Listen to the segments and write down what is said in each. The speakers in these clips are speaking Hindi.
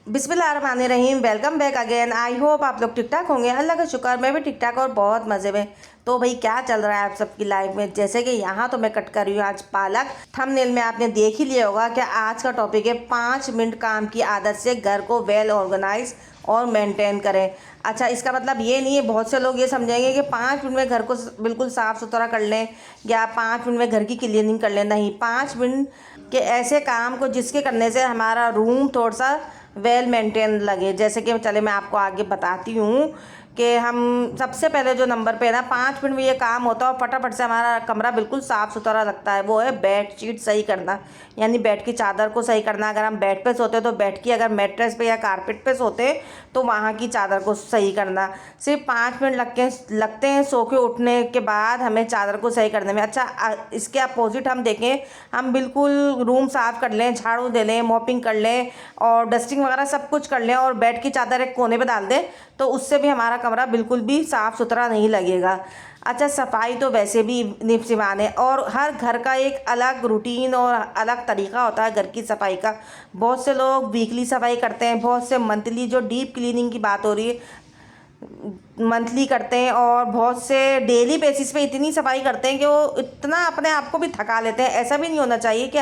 बिस्मिल्लाहिर्रहमानिर्रहीम। Welcome back again. I hope आप लोग ठीक ठाक होंगे। अल्लाह का शुक्र, मैं भी ठीक ठाक और बहुत मज़े में। तो भाई क्या चल रहा है आप सबकी लाइफ में? जैसे कि यहाँ तो मैं कट कर रही हूँ आज पालक। थंबनेल में आपने देख ही लिया होगा कि आज का टॉपिक है 5 मिनट काम की आदत से घर को वेल ऑर्गेनाइज और मेंटेन करें। अच्छा, इसका मतलब ये नहीं है, बहुत से लोग ये समझेंगे कि 5 मिनट में घर को बिल्कुल साफ़ सुथरा कर लें या 5 मिनट में घर की क्लीनिंग कर लें। नहीं, 5 मिनट के ऐसे काम को जिसके करने से हमारा रूम थोड़ा सा वेल मेंटेन लगे। जैसे कि चले मैं आपको आगे बताती हूँ कि हम सबसे पहले जो नंबर पे ना 5 मिनट में ये काम होता है और फटाफट से हमारा कमरा बिल्कुल साफ़ सुथरा लगता है, वो है बेड शीट सही करना, यानी बेड की चादर को सही करना। अगर हम बेड पे सोते तो बेड की, अगर मैट्रेस पे या कारपेट पे सोते तो वहाँ की चादर को सही करना। सिर्फ 5 मिनट लगते हैं सो के उठने के बाद हमें चादर को सही करने में। अच्छा, इसके अपोजिट हम देखें, हम बिल्कुल रूम साफ़ कर लें, झाड़ू दे लें, मॉपिंग कर लें और डस्टिंग वगैरह सब कुछ कर लें और बेड की चादर एक कोने पे डाल दें तो उससे भी हमारा कमरा बिल्कुल भी साफ़ सुथरा नहीं लगेगा। अच्छा, सफाई तो वैसे भी निपसिवान है और हर घर का एक अलग रूटीन और अलग तरीका होता है घर की सफाई का। बहुत से लोग वीकली सफाई करते हैं, बहुत से मंथली, जो डीप क्लीनिंग की बात हो रही है, मंथली करते हैं और बहुत से डेली बेसिस पे इतनी सफाई करते हैं कि वो इतना अपने आप को भी थका लेते हैं। ऐसा भी नहीं होना चाहिए कि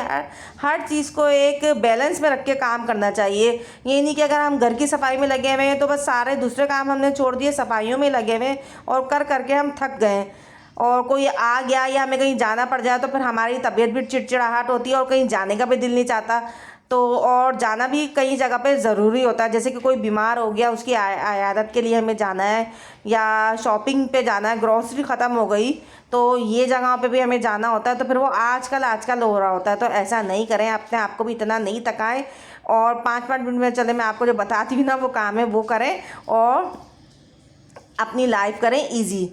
हर चीज़ को एक बैलेंस में रख के काम करना चाहिए। ये नहीं कि अगर हम घर की सफाई में लगे हुए हैं तो बस सारे दूसरे काम हमने छोड़ दिए, सफाइयों में लगे हुए हैं और कर करके हम थक गए और कोई आ गया या हमें कहीं जाना पड़ जाए तो फिर हमारी तबीयत भी चिड़चिड़ाहट होती है और कहीं जाने का भी दिल नहीं चाहता। तो और जाना भी कई जगह पे ज़रूरी होता है, जैसे कि कोई बीमार हो गया, उसकी आयादत के लिए हमें जाना है या शॉपिंग पे जाना है, ग्रॉसरी ख़त्म हो गई तो ये जगहों पे भी हमें जाना होता है। तो फिर वो आजकल हो रहा होता है, तो ऐसा नहीं करें, अपने आप को भी इतना नहीं थकाएं और 5-5 मिनट में चले मैं आपको जो बताती हूँ ना वो काम है वो करें और अपनी लाइफ करें ईजी।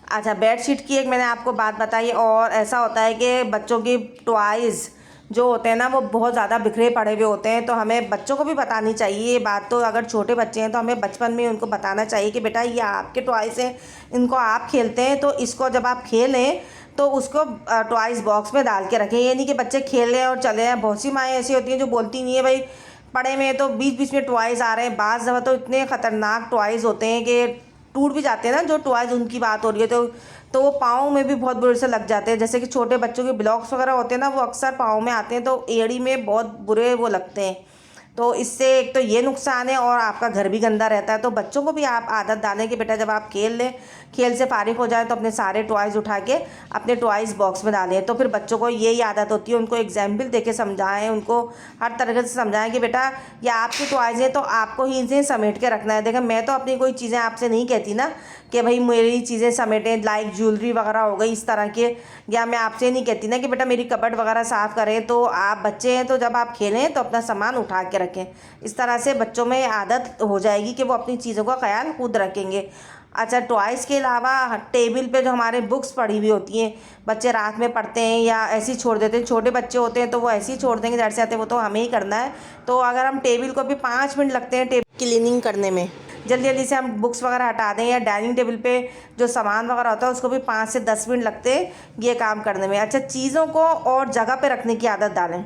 अच्छा, बेडशीट की एक मैंने आपको बात बताई और ऐसा होता है कि बच्चों की टॉयज़ जो होते हैं ना वो बहुत ज़्यादा बिखरे पड़े हुए होते हैं, तो हमें बच्चों को भी बतानी चाहिए ये बात। तो अगर छोटे बच्चे हैं तो हमें बचपन में उनको बताना चाहिए कि बेटा ये आपके टॉयज़ हैं, इनको आप खेलते हैं तो इसको जब आप खेलें तो उसको टॉयज़ बॉक्स में डाल के रखें। ये नहीं कि बच्चे खेल रहे हैं और चले हैं। बहुत सी माएँ ऐसी होती हैं जो बोलती नहीं है भाई पड़े में तो बीच बीच में टॉयज़ आ रहे हैं। बाज़ दफ़ा तो इतने ख़तरनाक टॉयज़ होते हैं कि टूट भी जाते हैं ना, जो टॉयज़ उनकी बात हो रही है तो वो पाँव में भी बहुत बुरे से लग जाते हैं। जैसे कि छोटे बच्चों के ब्लॉक्स वगैरह होते हैं ना वो अक्सर पाँव में आते हैं तो एड़ी में बहुत बुरे वो लगते हैं। तो इससे एक तो ये नुकसान है और आपका घर भी गंदा रहता है। तो बच्चों को भी आप आदत डालें कि बेटा जब आप खेल लें, खेल से फारिग हो जाए तो अपने सारे टॉयज़ उठा के अपने टॉयज़ बॉक्स में डालें। तो फिर बच्चों को यही आदत होती है, उनको एग्जाम्पल दे के समझाएँ, उनको हर तरीके से समझाएं कि बेटा ये आपकी टॉयज़ हैं तो आपको ही इसे समेट के रखना है। देखें, मैं तो अपनी कोई चीज़ें आपसे नहीं कहती ना कि भाई मेरी चीज़ें समेटें, लाइक ज्वेलरी वगैरह हो गई इस तरह के, या मैं आपसे नहीं कहती ना कि बेटा मेरी कबर्ड वगैरह साफ़ करें। तो आप बच्चे हैं तो जब आप खेलें तो अपना सामान उठा के रखें। इस तरह से बच्चों में आदत हो जाएगी कि वो अपनी चीज़ों का ख्याल खुद रखेंगे। अच्छा, टॉयज़ के अलावा टेबल पे जो हमारे बुक्स पड़ी हुई होती हैं, बच्चे रात में पढ़ते हैं या ऐसे ही छोड़ देते हैं। छोटे बच्चे होते हैं तो वो ऐसे ही छोड़ देंगे, जैसे आते हैं वो तो हमें ही करना है। तो अगर हम टेबल को भी 5 मिनट लगते हैं टेबल क्लीनिंग करने में, जल्दी जल्दी से हम बुक्स वगैरह हटा दें या डाइनिंग टेबल पे जो सामान वगैरह होता है उसको भी 5 से 10 मिनट लगते हैं ये काम करने में। अच्छा, चीज़ों को और जगह पे रखने की आदत डालें।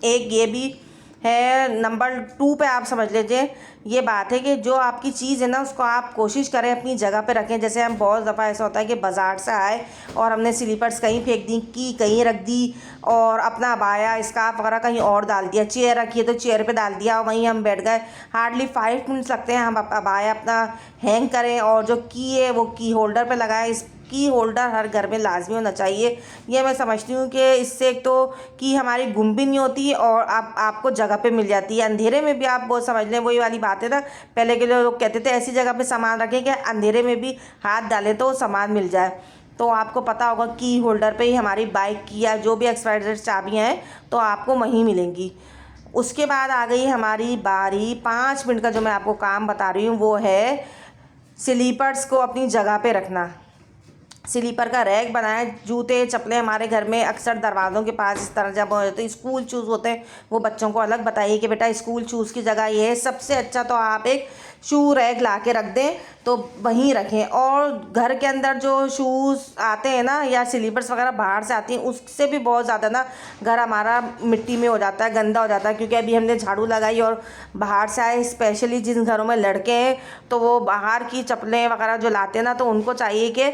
एक ये भी है, नंबर 2 पे आप समझ लीजिए ये बात है कि जो आपकी चीज़ है ना उसको आप कोशिश करें अपनी जगह पे रखें। जैसे हम बहुत दफ़ा ऐसा होता है कि बाज़ार से आए और हमने स्लीपर्स कहीं फेंक दी, की कहीं रख दी और अपना अबाया स्कार्फ वगैरह कहीं और डाल दिया, चेयर रखी है तो चेयर पे डाल दिया और वहीं हम बैठ गए। हार्डली 5 मिनट्स लगते हैं हम अबाया अपना हैंग करें और जो की है वो की होल्डर पर लगाएं। इस की होल्डर हर घर में लाजमी होना चाहिए। ये मैं समझती हूँ कि इससे एक तो की हमारी गुम भी नहीं होती और आपको जगह पे मिल जाती है। अंधेरे में भी आप वो समझ लें, वही वाली बात है ना, पहले के लोग कहते थे ऐसी जगह पे सामान रखें कि अंधेरे में भी हाथ डालें तो सामान मिल जाए। तो आपको पता होगा की होल्डर पे ही हमारी बाइक की या जो भी एक्सपायरी डेट चाबियाँ हैं तो आपको वहीं मिलेंगी। उसके बाद आ गई हमारी बारी 5 मिनट का जो मैं आपको काम बता रही हूँ वो है स्लीपर्स को अपनी जगह पे रखना। स्लीपर का रैक बनाया। जूते चप्पलें हमारे घर में अक्सर दरवाज़ों के पास इस तरह जब होते हैं, स्कूल शूज़ होते हैं, वो बच्चों को अलग बताइए कि बेटा स्कूल शूज़ की जगह ये है। सबसे अच्छा तो आप एक शू रैक ला के रख दें तो वहीं रखें। और घर के अंदर जो शूज़ आते हैं ना या स्लीपर्स वगैरह बाहर से आती हैं, उससे भी बहुत ज़्यादा ना घर हमारा मिट्टी में हो जाता है, गंदा हो जाता है। क्योंकि अभी हमने झाड़ू लगाई और बाहर से आए, स्पेशली जिन घरों में लड़के हैं तो वो बाहर की चप्पलें वगैरह जो लाते हैं ना, तो उनको चाहिए कि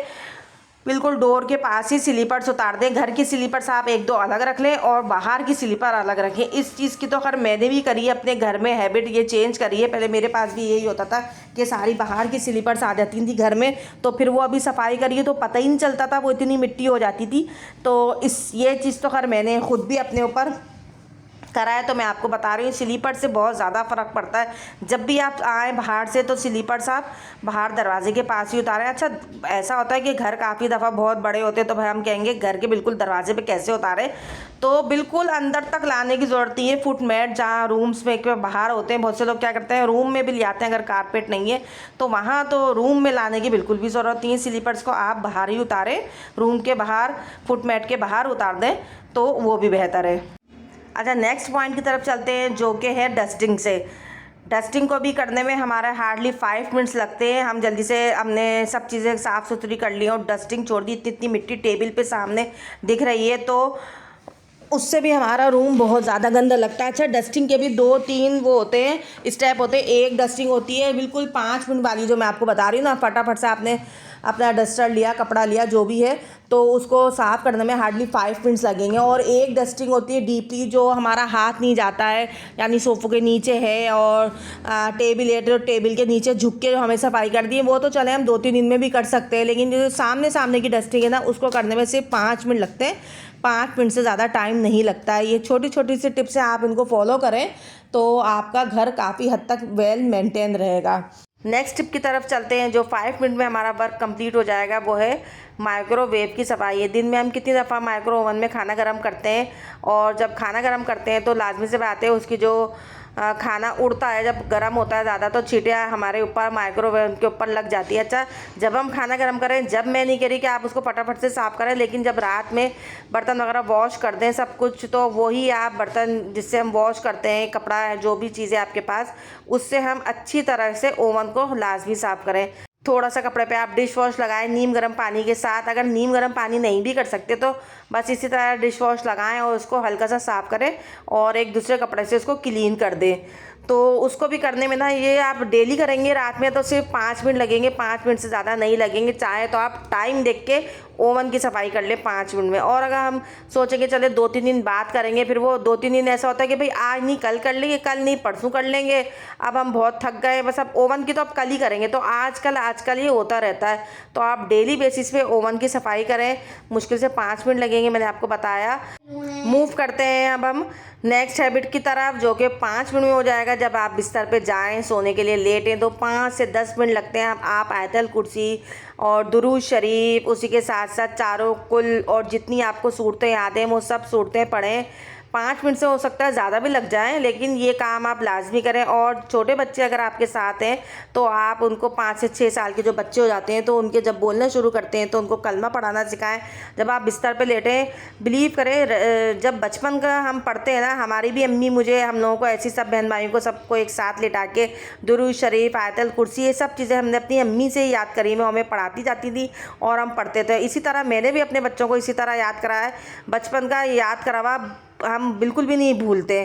बिल्कुल डोर के पास ही स्लीपर्स उतार दें। घर की स्लीपर्स आप एक दो अलग रख लें और बाहर की स्लीपर अलग रखें। इस चीज़ की तो खैर मैंने भी करी है, अपने घर में हैबिट ये चेंज करी है। पहले मेरे पास भी यही होता था कि सारी बाहर की स्लीपर्स आ जाती थी घर में, तो फिर वो अभी सफाई करिए तो पता ही नहीं चलता था, वो इतनी मिट्टी हो जाती थी। तो ये चीज़ तो खैर मैंने खुद भी अपने ऊपर करा है, तो मैं आपको बता रही हूँ स्लीपर से बहुत ज़्यादा फ़र्क पड़ता है। जब भी आप आएँ बाहर से तो स्लीपर्स आप बाहर दरवाजे के पास ही उतारें। अच्छा, ऐसा होता है कि घर काफ़ी दफ़ा बहुत बड़े होते हैं तो भाई हम कहेंगे घर के बिल्कुल दरवाजे पे कैसे उतारें, तो बिल्कुल अंदर तक लाने की ज़रूरत नहीं है। फुट मैट जहाँ रूम्स में के बाहर होते हैं, बहुत से लोग क्या करते हैं रूम में भी ले आते हैं अगर कारपेट नहीं है तो वहाँ, तो रूम में लाने की बिल्कुल भी ज़रूरत नहीं है। स्लीपर्स को आप बाहर ही उतारें, रूम के बाहर फुट मैट के बाहर उतार दें तो वो भी बेहतर है। अच्छा, नेक्स्ट पॉइंट की तरफ चलते हैं जो कि है डस्टिंग से। डस्टिंग को भी करने में हमारा हार्डली 5 मिनट्स लगते हैं। हम जल्दी से हमने सब चीज़ें साफ़ सुथरी कर ली और डस्टिंग छोड़ दी। इतनी इतनी मिट्टी टेबल पे सामने दिख रही है तो उससे भी हमारा रूम बहुत ज़्यादा गंदा लगता है। अच्छा, डस्टिंग के भी 2-3 वो होते हैं, स्टेप होते हैं। एक डस्टिंग होती है बिल्कुल 5 मिनट वाली जो मैं आपको बता रही हूँ ना, फटाफट से आपने अपना डस्टर लिया, कपड़ा लिया, जो भी है, तो उसको साफ़ करने में हार्डली 5 मिनट्स लगेंगे। और एक डस्टिंग होती है डीपली जो हमारा हाथ नहीं जाता है, यानी सोफ़ों के नीचे है और टेबल है तो टेबल के नीचे झुक के जो हमें सफाई कर दी है, वो तो चले हम 2-3 दिन में भी कर सकते हैं। लेकिन जो सामने सामने की डस्टिंग है ना, उसको करने में सिर्फ 5 मिनट लगते हैं। 5 मिनट से ज़्यादा टाइम नहीं लगता है। ये छोटी छोटी सी टिप्स हैं, आप इनको फॉलो करें तो आपका घर काफ़ी हद तक वेल मेंटेन रहेगा। नेक्स्ट टिप की तरफ चलते हैं जो 5 मिनट में हमारा वर्क कंप्लीट हो जाएगा, वो है माइक्रोवेव की सफाई है। दिन में हम कितनी दफ़ा माइक्रो ओवन में खाना गर्म करते हैं, और जब खाना गर्म करते हैं तो लाजमी से बात है उसकी जो खाना उड़ता है, जब गर्म होता है ज़्यादा तो चींटियाँ हमारे ऊपर माइक्रोवेव के ऊपर लग जाती है। अच्छा, जब हम खाना गर्म करें, जब मैं नहीं कह रही कि आप उसको फटाफट से साफ़ करें, लेकिन जब रात में बर्तन वगैरह वॉश कर दें सब कुछ, तो वही आप बर्तन जिससे हम वॉश करते हैं, कपड़ा है, जो भी चीज़ें आपके पास, उससे हम अच्छी तरह से ओवन को लाजमी साफ़ करें। थोड़ा सा कपड़े पे आप डिश वॉश लगाएं नीम गर्म पानी के साथ। अगर नीम गर्म पानी नहीं भी कर सकते तो बस इसी तरह डिश वॉश लगाएं और उसको हल्का सा साफ़ करें और एक दूसरे कपड़े से उसको क्लीन कर दें। तो उसको भी करने में ना, ये आप डेली करेंगे रात में तो सिर्फ 5 मिनट लगेंगे, 5 मिनट से ज़्यादा नहीं लगेंगे। चाहे तो आप टाइम देख के ओवन की सफाई कर ले 5 मिनट में। और अगर हम सोचेंगे चले 2-3 दिन बाद करेंगे, फिर वो 2-3 दिन ऐसा होता है कि भाई आज नहीं कल कर लेंगे, कल नहीं परसों कर लेंगे, अब हम बहुत थक गए, बस अब ओवन की तो अब कल ही करेंगे। तो आजकल ये होता रहता है। तो आप डेली बेसिस पे ओवन की सफाई करें, मुश्किल से 5 मिनट लगेंगे, मैंने आपको बताया। मूव करते हैं अब हम नेक्स्ट हैबिट की तरफ, जो कि 5 मिनट में हो जाएगा। जब आप बिस्तर पे जाएं, सोने के लिए लेटें, तो 5 से 10 मिनट लगते हैं। आप आयतल कुर्सी और दुरूद शरीफ, उसी के साथ साथ चारों कुल और जितनी आपको सूरतें याद हैं वो सब सूरतें पढ़ें। 5 मिनट से हो सकता है ज़्यादा भी लग जाए, लेकिन ये काम आप लाजमी करें। और छोटे बच्चे अगर आपके साथ हैं तो आप उनको 5 से 6 साल के जो बच्चे हो जाते हैं तो उनके जब बोलना शुरू करते हैं तो उनको कलमा पढ़ाना सिखाएं। जब आप बिस्तर पे लेटें, बिलीव करें, जब बचपन का हम पढ़ते हैं ना, हमारी भी अम्मी मुझे, हम लोगों को ऐसी, सब बहन भाइयों को सबको एक साथ लिटा के दुरूद शरीफ, आयतल कुर्सी, ये सब चीज़ें हमने अपनी अम्मी से ही याद करी, वो हमें पढ़ाती जाती थी और हम पढ़ते थे। इसी तरह मैंने भी अपने बच्चों को इसी तरह याद कराया, बचपन का याद करावा हम बिल्कुल भी नहीं भूलते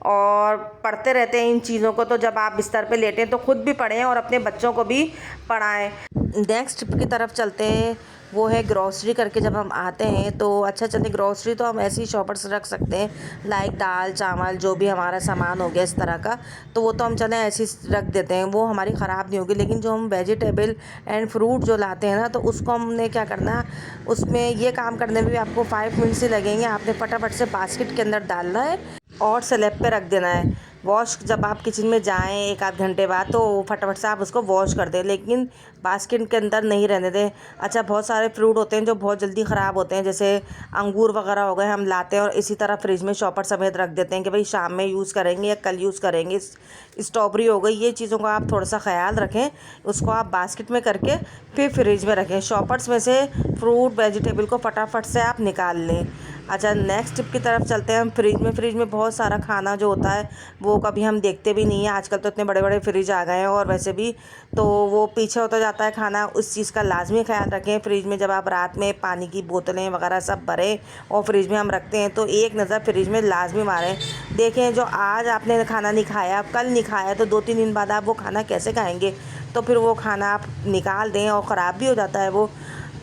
और पढ़ते रहते हैं इन चीज़ों को। तो जब आप बिस्तर पे लेटें तो खुद भी पढ़ें और अपने बच्चों को भी पढ़ाएं। नेक्स्ट की तरफ चलते हैं, वो है ग्रॉसरी करके जब हम आते हैं तो अच्छा चलिए, ग्रॉसरी तो हम ऐसे ही शॉपर से रख सकते हैं, लाइक दाल चावल जो भी हमारा सामान हो गया इस तरह का, तो वो तो हम चले ऐसे ही रख देते हैं, वो हमारी ख़राब नहीं होगी। लेकिन जो हम वेजिटेबल एंड फ्रूट जो लाते हैं ना, तो उसको हमने क्या करना, उसमें ये काम करने में भी आपको 5 मिनट से लगेंगे। आपने फटाफट से बास्केट के अंदर डालना है और स्लैब पे रख देना है। वॉश जब आप किचन में जाएं 1 आध घंटे बाद तो फटाफट से आप उसको वॉश कर दें, लेकिन बास्केट के अंदर नहीं रहने दें। अच्छा, बहुत सारे फ्रूट होते हैं जो बहुत जल्दी ख़राब होते हैं, जैसे अंगूर वगैरह हो गए, हम लाते हैं और इसी तरह फ्रिज में शॉपर समेत रख देते हैं कि भाई शाम में यूज़ करेंगे या कल यूज़ करेंगे। स्ट्रॉबेरी हो गई, ये चीज़ों का आप थोड़ा सा ख्याल रखें, उसको आप बास्केट में करके फिर फ्रिज में रखें। शॉपर्स में से फ्रूट वेजिटेबल को फटाफट से आप निकाल लें। अच्छा, नेक्स्ट टिप की तरफ चलते हैं हम। फ्रिज में बहुत सारा खाना जो होता है वो कभी हम देखते भी नहीं है। आजकल तो इतने बड़े बड़े फ्रिज आ गए हैं और वैसे भी तो वो पीछे होता जाता है खाना। उस चीज़ का लाजमी ख्याल रखें। फ्रिज में जब आप रात में पानी की बोतलें वगैरह सब भरें और फ्रिज में हम रखते हैं तो एक नज़र फ्रिज में लाजमी मारें। देखें, जो आज आपने खाना नहीं खाया, कल नहीं खाया, तो 2-3 दिन बाद आप वो खाना कैसे खाएँगे? तो फिर वो खाना आप निकाल दें और ख़राब भी हो जाता है वो।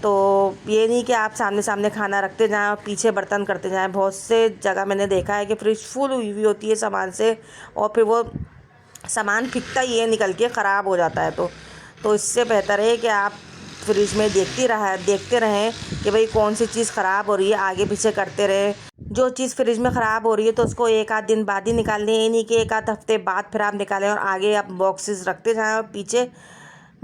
तो ये नहीं कि आप सामने सामने खाना रखते जाएं और पीछे बर्तन करते जाएं। बहुत से जगह मैंने देखा है कि फ्रिज फुल हुई हुई होती है सामान से और फिर वो सामान फिकता ही है, निकल के ख़राब हो जाता है। तो इससे बेहतर है कि आप फ्रिज में देखते रहें कि भाई कौन सी चीज़ ख़राब हो रही है, आगे पीछे करते रहें। जो चीज़ फ्रिज में ख़राब हो रही है तो उसको 1 आध दिन बाद ही निकाल लें, ये नहीं कि 1 आध हफ्ते बाद फिर आप निकालें और आगे आप बॉक्सेस रखते जाएं और पीछे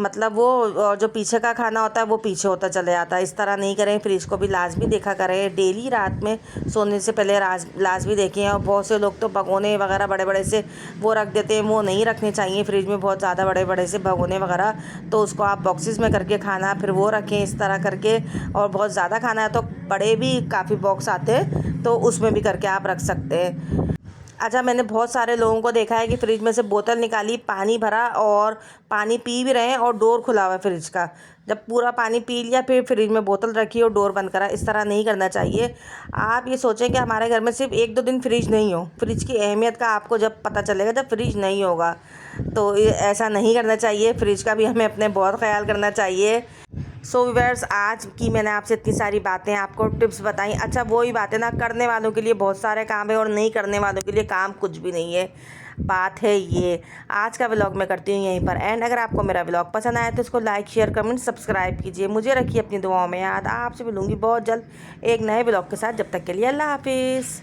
मतलब वो जो पीछे का खाना होता है वो पीछे होता चले जाता है। इस तरह नहीं करें। फ्रिज को भी लाजमी देखा करें। डेली रात में सोने से पहले लाजमी देखें। और बहुत से लोग तो भगोने वगैरह बड़े बड़े से वो रख देते हैं, वो नहीं रखने चाहिए फ्रिज में, बहुत ज़्यादा बड़े बड़े से भगोने वगैरह। तो उसको आप बॉक्सेस में करके खाना फिर वो रखें इस तरह करके। और बहुत ज़्यादा खाना है तो बड़े भी काफ़ी बॉक्स आते हैं तो उसमें भी करके आप रख सकते हैं। अच्छा, मैंने बहुत सारे लोगों को देखा है कि फ्रिज में से बोतल निकाली, पानी भरा और पानी पी भी रहे हैं और डोर खुला हुआ है फ्रिज का। जब पूरा पानी पी लिया फिर फ्रिज में बोतल रखी और डोर बंद करा। इस तरह नहीं करना चाहिए। आप ये सोचें कि हमारे घर में सिर्फ 1-2 दिन फ्रिज नहीं हो। फ्रिज की अहमियत का आपको जब पता चलेगा जब फ्रिज नहीं होगा। तो ये ऐसा नहीं करना चाहिए। फ्रिज का भी हमें अपने बहुत ख्याल करना चाहिए। सो व्यूअर्स, आज की मैंने आपसे इतनी सारी बातें आपको टिप्स बताई। अच्छा, वो ही बातें ना, करने वालों के लिए बहुत सारे काम है और नहीं करने वालों के लिए काम कुछ भी नहीं है। बात है ये। आज का व्लॉग मैं करती हूँ यहीं पर एंड। अगर आपको मेरा व्लॉग पसंद आया तो इसको लाइक, शेयर, कमेंट, सब्सक्राइब कीजिए। मुझे रखिए अपनी दुआओं में याद। आपसे मिलूँगी बहुत जल्द एक नए व्लॉग के साथ। जब तक के लिए अल्लाह हाफिज़।